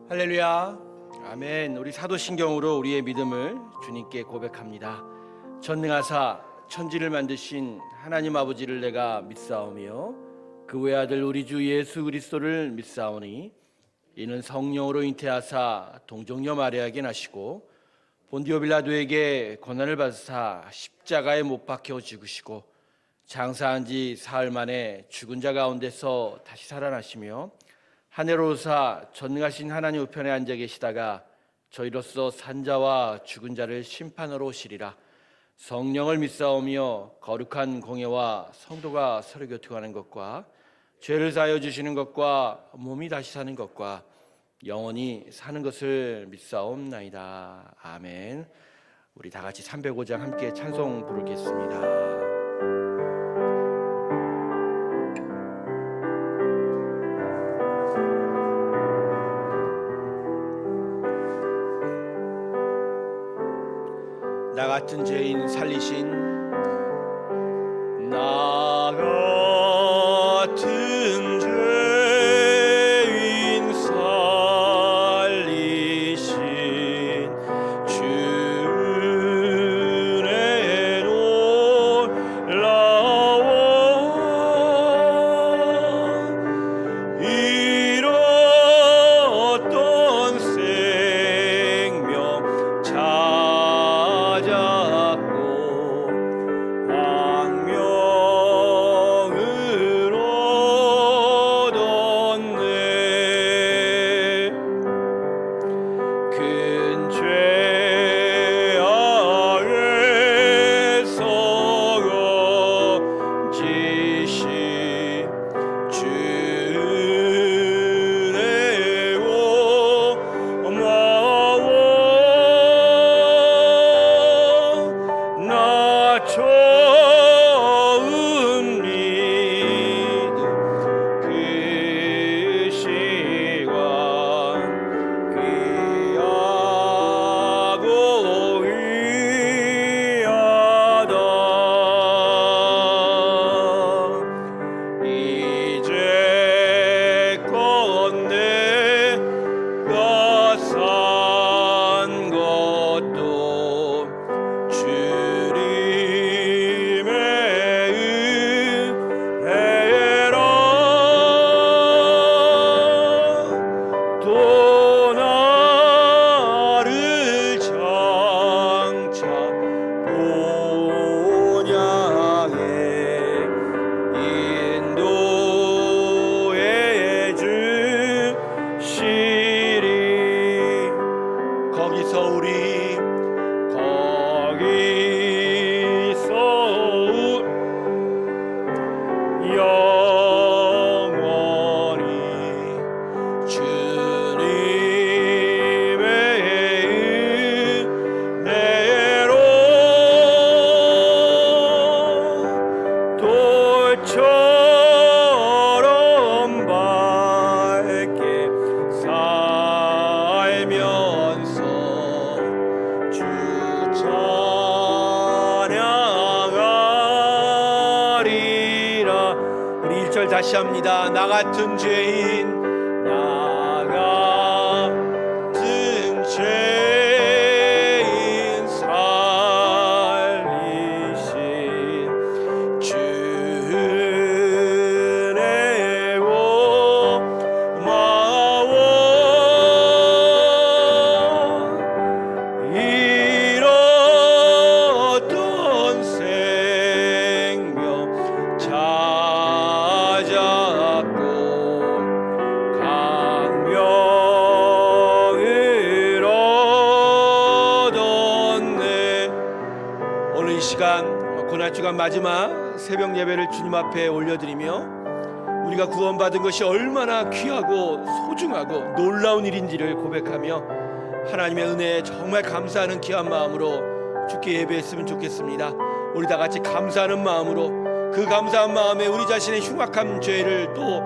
할렐루야, 아멘. 우리 사도신경으로 우리의 믿음을 주님께 고백합니다. 전능하사 천지를 만드신 하나님 아버지를 내가 믿사오며 그 외아들 우리 주 예수 그리스도를 믿사오니 이는 성령으로 잉태하사 동정녀 마리아에게 나시고 본디오 빌라도에게 고난을 받으사 십자가에 못 박혀 죽으시고 장사한 지 사흘 만에 죽은 자 가운데서 다시 살아나시며 하늘로 오사 전능하신 하나님 우편에 앉아 계시다가 저희로서 산자와 죽은 자를 심판하러 오시리라. 성령을 믿사오며 거룩한 공예와 성도가 서로 교통하는 것과 죄를 사하여 주시는 것과 몸이 다시 사는 것과 영원히 사는 것을 믿사옵나이다. 아멘. 우리 다 같이 305장 함께 찬송 부르겠습니다. 나 같은 죄인 살리신 나 같은 죄인 살리신 주의 놀라워 잃었던 생명 다시 합니다. 나 같은 죄인, 나 같은 죄인 살리신 주의 고마워 잃었던 생명 고난주간 마지막 새벽 예배를 주님 앞에 올려드리며 우리가 구원받은 것이 얼마나 귀하고 소중하고 놀라운 일인지를 고백하며 하나님의 은혜에 정말 감사하는 귀한 마음으로 주께 예배했으면 좋겠습니다. 우리 다 같이 감사하는 마음으로 그 감사한 마음에 우리 자신의 흉악한 죄를 또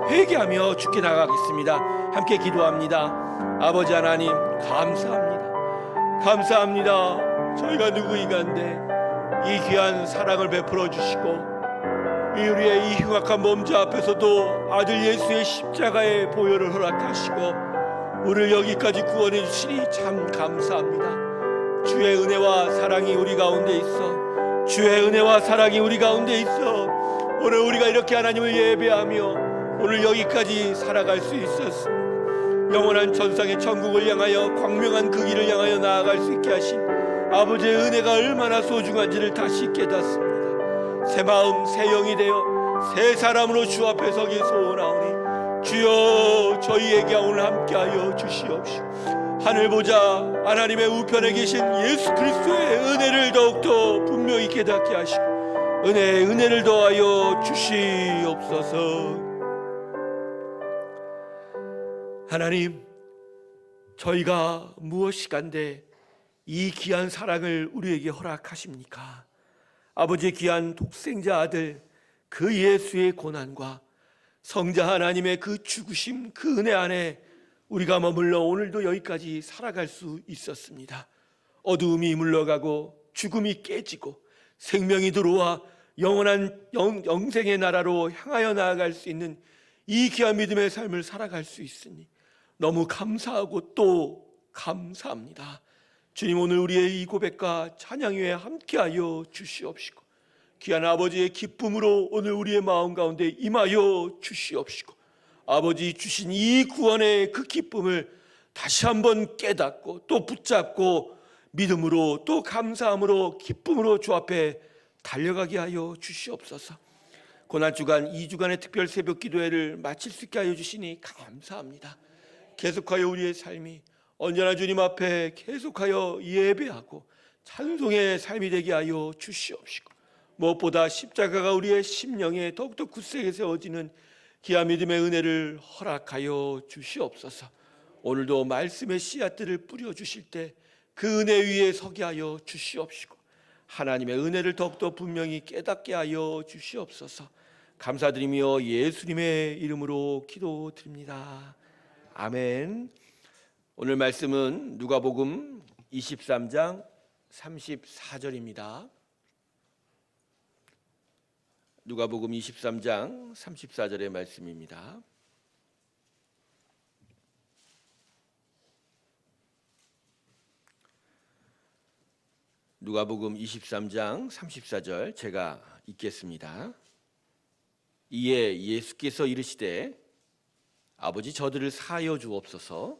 회개하며 주께 나가겠습니다. 함께 기도합니다. 아버지 하나님 감사합니다. 감사합니다. 저희가 누구인가인데 이 귀한 사랑을 베풀어 주시고 우리의 이 흉악한 몸자 앞에서도 아들 예수의 십자가의 보혈을 허락하시고 우리를 여기까지 구원해 주시니 참 감사합니다. 주의 은혜와 사랑이 우리 가운데 있어, 주의 은혜와 사랑이 우리 가운데 있어 오늘 우리가 이렇게 하나님을 예배하며 오늘 여기까지 살아갈 수 있었습니다. 영원한 전상의 천국을 향하여 광명한 그 길을 향하여 나아갈 수 있게 하신 아버지의 은혜가 얼마나 소중한지를 다시 깨닫습니다. 새 마음 새 영이 되어 새 사람으로 주 앞에 서기 소원하오니 주여 저희에게 오늘 함께하여 주시옵시고 하늘 보자 하나님의 우편에 계신 예수 그리스도의 은혜를 더욱더 분명히 깨닫게 하시고 은혜를 더하여 주시옵소서. 하나님, 저희가 무엇이간데 이 귀한 사랑을 우리에게 허락하십니까? 아버지의 귀한 독생자 아들 그 예수의 고난과 성자 하나님의 그 죽으심 그 은혜 안에 우리가 머물러 오늘도 여기까지 살아갈 수 있었습니다. 어두움이 물러가고 죽음이 깨지고 생명이 들어와 영원한 영생의 나라로 향하여 나아갈 수 있는 이 귀한 믿음의 삶을 살아갈 수 있으니 너무 감사하고 또 감사합니다. 주님, 오늘 우리의 이 고백과 찬양 위에 함께하여 주시옵시고 귀한 아버지의 기쁨으로 오늘 우리의 마음 가운데 임하여 주시옵시고 아버지 주신 이 구원의 그 기쁨을 다시 한번 깨닫고 또 붙잡고 믿음으로 또 감사함으로 기쁨으로 주 앞에 달려가게 하여 주시옵소서. 고난주간 2주간의 특별 새벽 기도회를 마칠 수 있게 하여 주시니 감사합니다. 계속하여 우리의 삶이 언제나 주님 앞에 계속하여 예배하고 찬송의 삶이 되게 하여 주시옵시고 무엇보다 십자가가 우리의 심령에 더욱더 굳세게 세워지는 귀한 믿음의 은혜를 허락하여 주시옵소서. 오늘도 말씀의 씨앗들을 뿌려주실 때 그 은혜 위에 서게 하여 주시옵시고 하나님의 은혜를 더욱더 분명히 깨닫게 하여 주시옵소서. 감사드리며 예수님의 이름으로 기도드립니다. 아멘. 오늘 말씀은 누가복음 23장 34절입니다. 누가복음 23장 34절의 말씀입니다. 누가복음 23장 34절 제가 읽겠습니다. 이에 예수께서 이르시되 아버지 저들을 사하여 주옵소서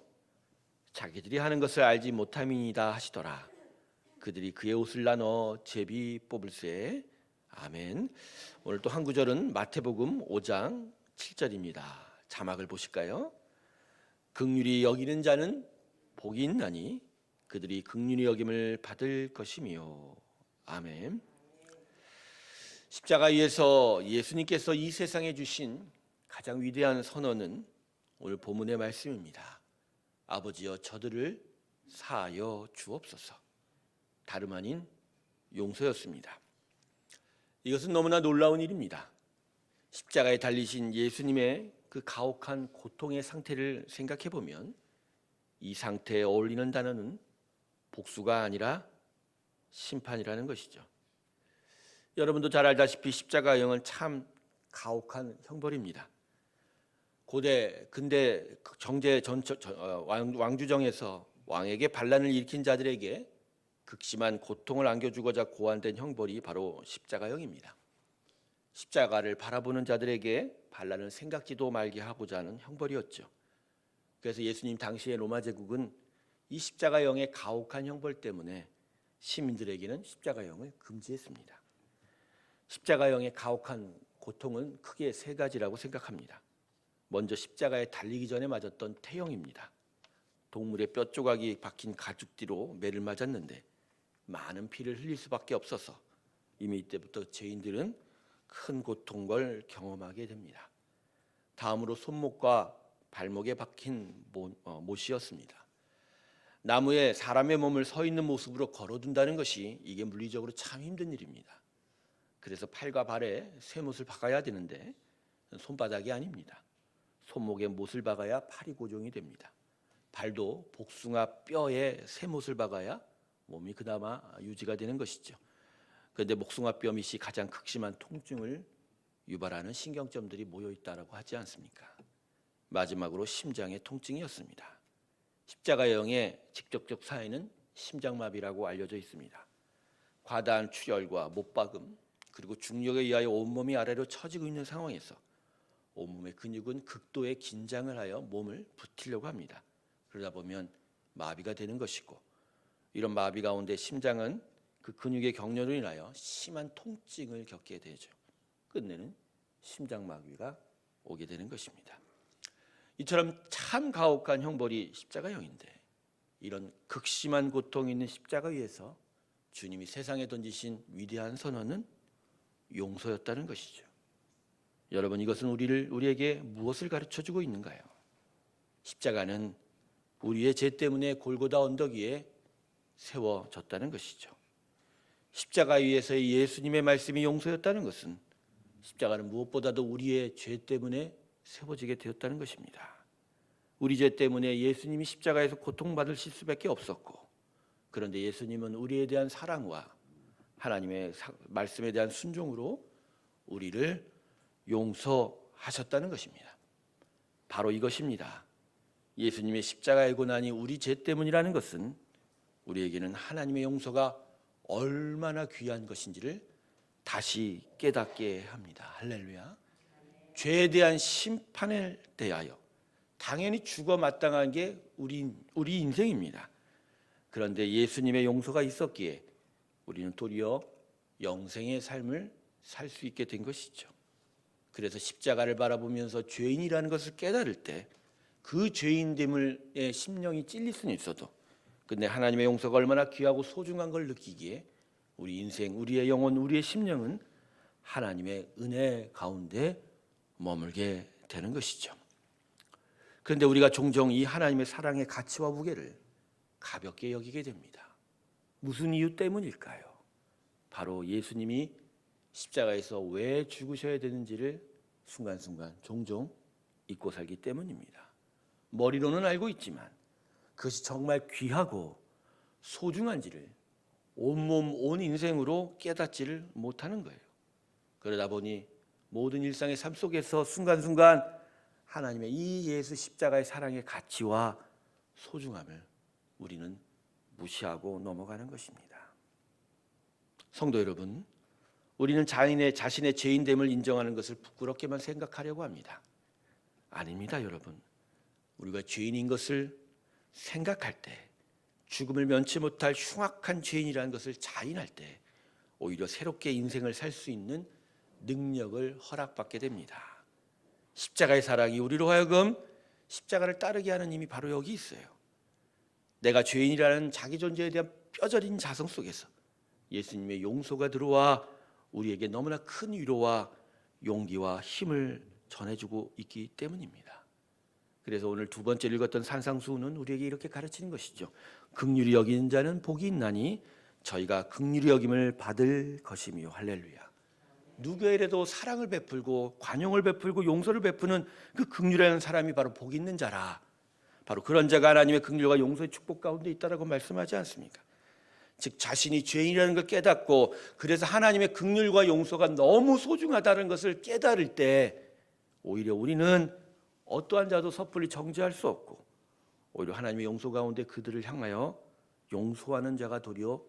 자기들이 하는 것을 알지 못함이니이다 하시더라. 그들이 그의 옷을 나눠 제비 뽑을세. 아멘. 오늘 또 한 구절은 마태복음 5장 7절입니다. 자막을 보실까요? 긍휼히 여기는 자는 복이 있나니 그들이 긍휼히 여김을 받을 것이며. 아멘. 십자가 위에서 예수님께서 이 세상에 주신 가장 위대한 선언은 오늘 본문의 말씀입니다. 아버지여 저들을 사하여 주옵소서. 다름 아닌 용서였습니다. 이것은 너무나 놀라운 일입니다. 십자가에 달리신 예수님의 그 가혹한 고통의 상태를 생각해 보면 이 상태에 어울리는 단어는 복수가 아니라 심판이라는 것이죠. 여러분도 잘 알다시피 십자가형은 참 가혹한 형벌입니다. 고대 근대 정제 왕주정에서 왕에게 반란을 일으킨 자들에게 극심한 고통을 안겨주고자 고안된 형벌이 바로 십자가형입니다. 십자가를 바라보는 자들에게 반란을 생각지도 말게 하고자 하는 형벌이었죠. 그래서 예수님 당시의 로마 제국은 이 십자가형의 가혹한 형벌 때문에 시민들에게는 십자가형을 금지했습니다. 십자가형의 가혹한 고통은 크게 세 가지라고 생각합니다. 먼저 십자가에 달리기 전에 맞았던 태형입니다. 동물의 뼈 조각이 박힌 가죽띠로 매를 맞았는데 많은 피를 흘릴 수밖에 없어서 이미 이때부터 죄인들은 큰 고통을 경험하게 됩니다. 다음으로 손목과 발목에 박힌 못이었습니다. 나무에 사람의 몸을 서 있는 모습으로 걸어둔다는 것이 이게 물리적으로 참 힘든 일입니다. 그래서 팔과 발에 쇠못을 박아야 되는데 손바닥이 아닙니다. 손목에 못을 박아야 팔이 고정이 됩니다. 발도 복숭아 뼈에 쇠못을 박아야 몸이 그나마 유지가 되는 것이죠. 그런데 복숭아뼈 밑이 가장 극심한 통증을 유발하는 신경점들이 모여 있다라고 하지 않습니까? 마지막으로 심장의 통증이었습니다. 십자가의 영의 직접적 사회는 심장마비라고 알려져 있습니다. 과다한 출혈과 못박음 그리고 중력에 의하여 온몸이 아래로 처지고 있는 상황에서 온몸의 근육은 극도의 긴장을 하여 몸을 붙이려고 합니다. 그러다 보면 마비가 되는 것이고, 이런 마비 가운데 심장은 그 근육의 경련으로 인하여 심한 통증을 겪게 되죠. 끝내는 심장마비가 오게 되는 것입니다. 이처럼 참 가혹한 형벌이 십자가형인데, 이런 극심한 고통이 있는 십자가 위에서 주님이 세상에 던지신 위대한 선언은 용서였다는 것이죠. 여러분, 이것은 우리에게 무엇을 가르쳐주고 있는가요? 십자가는 우리의 죄 때문에 골고다 언덕 위에 세워졌다는 것이죠. 십자가 위에서의 예수님의 말씀이 용서였다는 것은 십자가는 무엇보다도 우리의 죄 때문에 세워지게 되었다는 것입니다. 우리 죄 때문에 예수님이 십자가에서 고통받으실 수밖에 없었고, 그런데 예수님은 우리에 대한 사랑과 하나님의 말씀에 대한 순종으로 우리를 용서하셨다는 것입니다. 바로 이것입니다. 예수님의 십자가의 고난이 우리 죄 때문이라는 것은 우리에게는 하나님의 용서가 얼마나 귀한 것인지를 다시 깨닫게 합니다. 할렐루야. 죄에 대한 심판에 대하여 당연히 죽어 마땅한 게 우리 인생입니다. 그런데 예수님의 용서가 있었기에 우리는 도리어 영생의 삶을 살 수 있게 된 것이죠. 그래서 십자가를 바라보면서 죄인이라는 것을 깨달을 때 그 죄인됨의 심령이 찔릴 수는 있어도, 근데 하나님의 용서가 얼마나 귀하고 소중한 걸 느끼기에 우리 인생, 우리의 영혼, 우리의 심령은 하나님의 은혜 가운데 머물게 되는 것이죠. 그런데 우리가 종종 이 하나님의 사랑의 가치와 무게를 가볍게 여기게 됩니다. 무슨 이유 때문일까요? 바로 예수님이 십자가에서 왜 죽으셔야 되는지를 순간순간 종종 잊고 살기 때문입니다. 머리로는 알고 있지만 그것이 정말 귀하고 소중한지를 온몸 온 인생으로 깨닫지를 못하는 거예요. 그러다 보니 모든 일상의 삶 속에서 순간순간 하나님의 이 예수 십자가의 사랑의 가치와 소중함을 우리는 무시하고 넘어가는 것입니다. 성도 여러분, 우리는 자신의 죄인됨을 인정하는 것을 부끄럽게만 생각하려고 합니다. 아닙니다, 여러분. 우리가 죄인인 것을 생각할 때, 죽음을 면치 못할 흉악한 죄인이라는 것을 자인할 때 오히려 새롭게 인생을 살 수 있는 능력을 허락받게 됩니다. 십자가의 사랑이 우리로 하여금 십자가를 따르게 하는 힘이 바로 여기 있어요. 내가 죄인이라는 자기 존재에 대한 뼈저린 자성 속에서 예수님의 용서가 들어와 우리에게 너무나 큰 위로와 용기와 힘을 전해주고 있기 때문입니다. 그래서 오늘 두 번째 읽었던 산상수훈은 우리에게 이렇게 가르치는 것이죠. 긍휼히 여기는 자는 복이 있나니 저희가 긍휼히 여김을 받을 것이며. 할렐루야. 누구에게도 사랑을 베풀고 관용을 베풀고 용서를 베푸는 그 긍휼한 사람이 바로 복 있는 자라. 바로 그런 자가 하나님의 긍휼과 용서의 축복 가운데 있다라고 말씀하지 않습니까? 즉 자신이 죄인이라는 걸 깨닫고, 그래서 하나님의 긍휼과 용서가 너무 소중하다는 것을 깨달을 때 오히려 우리는 어떠한 자도 섣불리 정죄할 수 없고, 오히려 하나님의 용서 가운데 그들을 향하여 용서하는 자가 도리어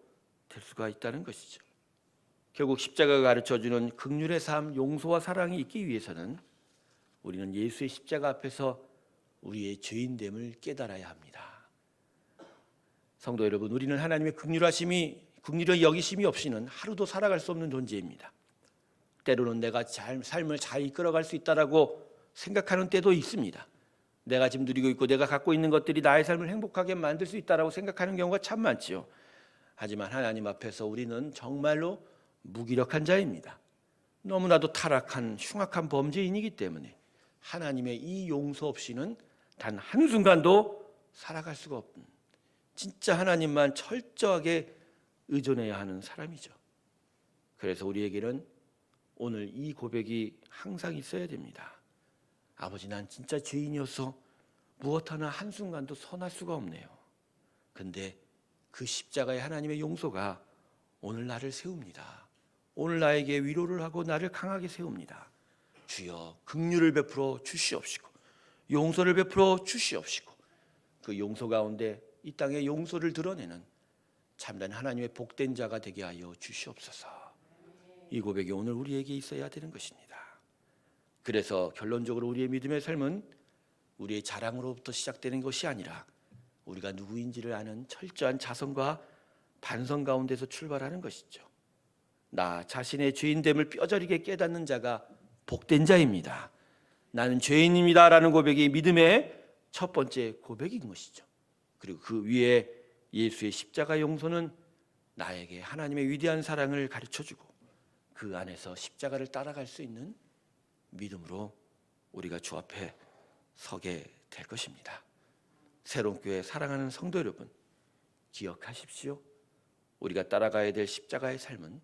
될 수가 있다는 것이죠. 결국 십자가가 가르쳐주는 긍휼의 삶, 용서와 사랑이 있기 위해서는 우리는 예수의 십자가 앞에서 우리의 죄인됨을 깨달아야 합니다. 성도 여러분, 우리는 하나님의 긍휼의 여기심이 없이는 하루도 살아갈 수 없는 존재입니다. 때로는 내가 삶을 잘 이끌어갈 수 있다라고 생각하는 때도 있습니다. 내가 지금 누리고 있고 내가 갖고 있는 것들이 나의 삶을 행복하게 만들 수 있다라고 생각하는 경우가 참 많지요. 하지만 하나님 앞에서 우리는 정말로 무기력한 자입니다. 너무나도 타락한 흉악한 범죄인이기 때문에 하나님의 이 용서 없이는 단 한순간도 살아갈 수가 없는, 진짜 하나님만 철저하게 의존해야 하는 사람이죠. 그래서 우리에게는 오늘 이 고백이 항상 있어야 됩니다. 아버지, 난 진짜 죄인이어서 무엇 하나 한순간도 선할 수가 없네요. 근데 그 십자가의 하나님의 용서가 오늘 나를 세웁니다. 오늘 나에게 위로를 하고 나를 강하게 세웁니다. 주여 긍휼을 베풀어 주시옵시고 용서를 베풀어 주시옵시고 그 용서 가운데 이 땅의 용서를 드러내는 참된 하나님의 복된 자가 되게 하여 주시옵소서. 이 고백이 오늘 우리에게 있어야 되는 것입니다. 그래서 결론적으로 우리의 믿음의 삶은 우리의 자랑으로부터 시작되는 것이 아니라 우리가 누구인지를 아는 철저한 자성과 반성 가운데서 출발하는 것이죠. 나 자신의 죄인됨을 뼈저리게 깨닫는 자가 복된 자입니다. 나는 죄인입니다 라는 고백이 믿음의 첫 번째 고백인 것이죠. 그리고 그 위에 예수의 십자가 용서는 나에게 하나님의 위대한 사랑을 가르쳐주고 그 안에서 십자가를 따라갈 수 있는 믿음으로 우리가 주 앞에 서게 될 것입니다. 새로운 교회 사랑하는 성도 여러분, 기억하십시오. 우리가 따라가야 될 십자가의 삶은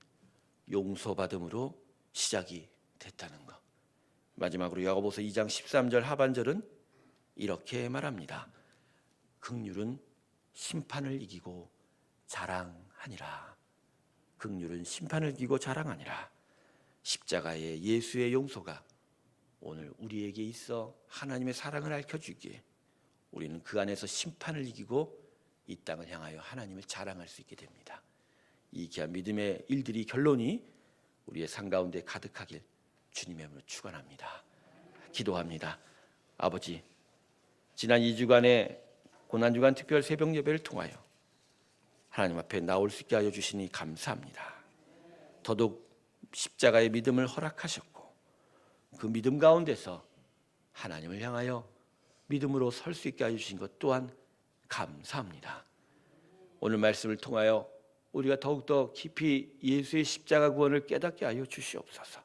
용서받음으로 시작이 됐다는 것. 마지막으로 야고보서 2장 13절 하반절은 이렇게 말합니다. 긍휼은 심판을 이기고 자랑하니라. 긍휼은 심판을 이기고 자랑하니라. 십자가의 예수의 용서가 오늘 우리에게 있어 하나님의 사랑을 알려주기에 우리는 그 안에서 심판을 이기고 이 땅을 향하여 하나님을 자랑할 수 있게 됩니다. 이 귀한 믿음의 일들이 결론이 우리의 삶 가운데 가득하길 주님의 이름으로 축원합니다. 기도합니다. 아버지, 지난 2주간의 고난주간 특별 새벽 예배를 통하여 하나님 앞에 나올 수 있게 하여 주시니 감사합니다. 더더욱 십자가의 믿음을 허락하셨고 그 믿음 가운데서 하나님을 향하여 믿음으로 설 수 있게 하여 주신 것 또한 감사합니다. 오늘 말씀을 통하여 우리가 더욱더 깊이 예수의 십자가 구원을 깨닫게 하여 주시옵소서.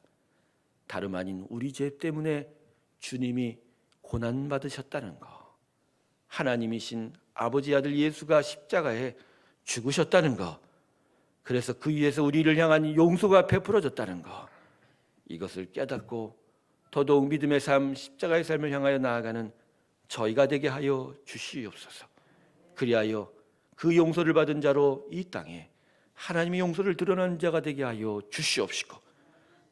다름 아닌 우리 죄 때문에 주님이 고난받으셨다는 것, 하나님이신 아버지 아들 예수가 십자가에 죽으셨다는 것, 그래서 그 위에서 우리를 향한 용서가 베풀어졌다는 것, 이것을 깨닫고 더더욱 믿음의 삶, 십자가의 삶을 향하여 나아가는 저희가 되게 하여 주시옵소서. 그리하여 그 용서를 받은 자로 이 땅에 하나님의 용서를 드러나는 자가 되게 하여 주시옵시고,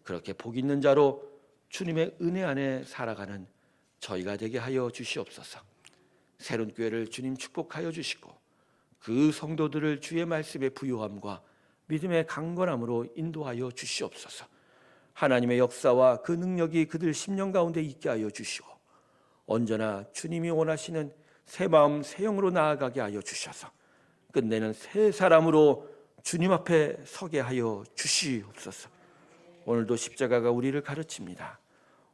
그렇게 복 있는 자로 주님의 은혜 안에 살아가는 저희가 되게 하여 주시옵소서. 새로운 교회를 주님 축복하여 주시고 그 성도들을 주의 말씀의 부요함과 믿음의 강건함으로 인도하여 주시옵소서. 하나님의 역사와 그 능력이 그들 심령 가운데 있게 하여 주시고 언제나 주님이 원하시는 새 마음 새 영으로 나아가게 하여 주셔서 끝내는 새 사람으로 주님 앞에 서게 하여 주시옵소서. 오늘도 십자가가 우리를 가르칩니다.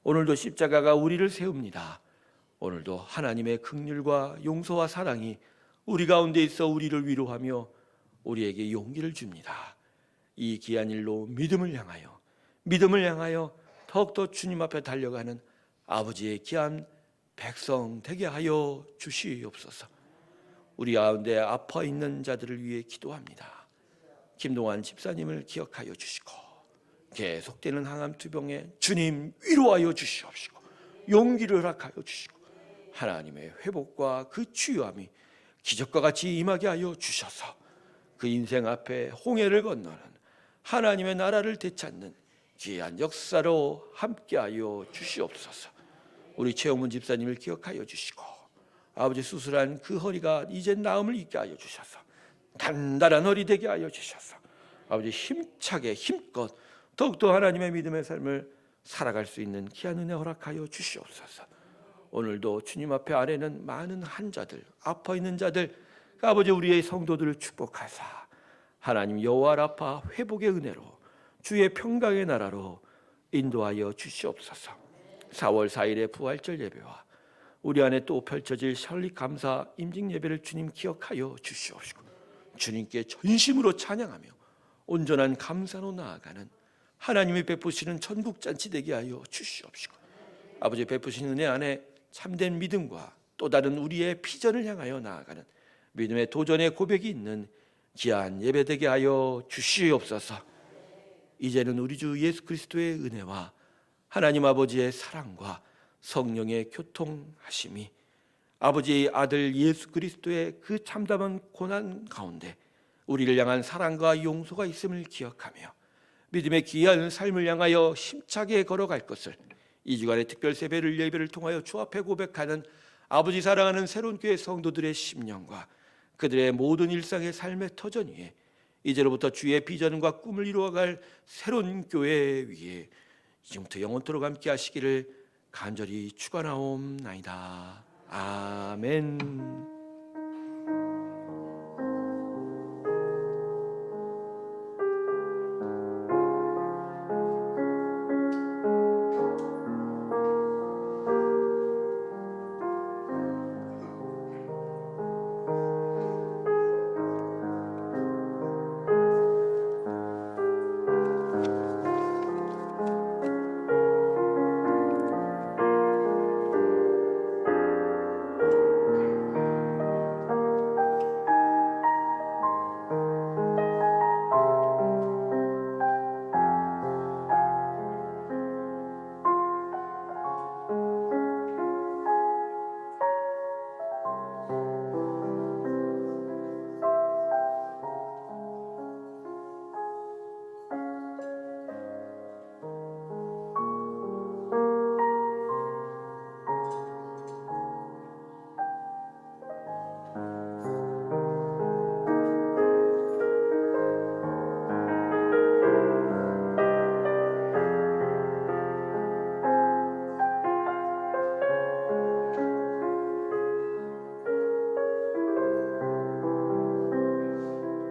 오늘도 십자가가 우리를 세웁니다. 오늘도 하나님의 긍휼과 용서와 사랑이 우리 가운데 있어 우리를 위로하며 우리에게 용기를 줍니다. 이 귀한 일로 믿음을 향하여 더욱더 주님 앞에 달려가는 아버지의 귀한 백성 되게 하여 주시옵소서. 우리 가운데 아파 있는 자들을 위해 기도합니다. 김동환 집사님을 기억하여 주시고 계속되는 항암 투병에 주님 위로하여 주시옵시고 용기를 허락하여 주시고 하나님의 회복과 그 치유함이 기적과 같이 임하게 하여 주셔서 그 인생 앞에 홍해를 건너는 하나님의 나라를 되찾는 귀한 역사로 함께하여 주시옵소서. 우리 최영문 집사님을 기억하여 주시고 아버지 수술한 그 허리가 이제 나음을 있게 하여 주셔서 단단한 허리 되게 하여 주셔서 아버지 힘차게 힘껏 더욱더 하나님의 믿음의 삶을 살아갈 수 있는 귀한 은혜 허락하여 주시옵소서. 오늘도 주님 앞에 아래는 많은 환자들, 아파 있는 자들, 아버지 우리의 성도들을 축복하사 하나님 여호와 라파 회복의 은혜로 주의 평강의 나라로 인도하여 주시옵소서. 4월 4일의 부활절 예배와 우리 안에 또 펼쳐질 설립 감사 임직 예배를 주님 기억하여 주시옵시고 주님께 전심으로 찬양하며 온전한 감사로 나아가는 하나님이 베푸시는 천국잔치 되게 하여 주시옵시고 아버지 베푸신 은혜 안에 참된 믿음과 또 다른 우리의 비전을 향하여 나아가는 믿음의 도전의 고백이 있는 귀한 예배 되게 하여 주시옵소서. 이제는 우리 주 예수 그리스도의 은혜와 하나님 아버지의 사랑과 성령의 교통하심이 아버지의 아들 예수 그리스도의 그 참담한 고난 가운데 우리를 향한 사랑과 용서가 있음을 기억하며 믿음의 귀한 삶을 향하여 힘차게 걸어갈 것을 이 주간의 특별 예배를 통하여 주 앞에 고백하는 아버지 사랑하는 새로운 교회 성도들의 심령과 그들의 모든 일상의 삶의 터전 위에 이제로부터 주의 비전과 꿈을 이루어갈 새로운 교회 위에 지금부터 영원토록 함께 하시기를 간절히 축원하옵나이다. 아멘.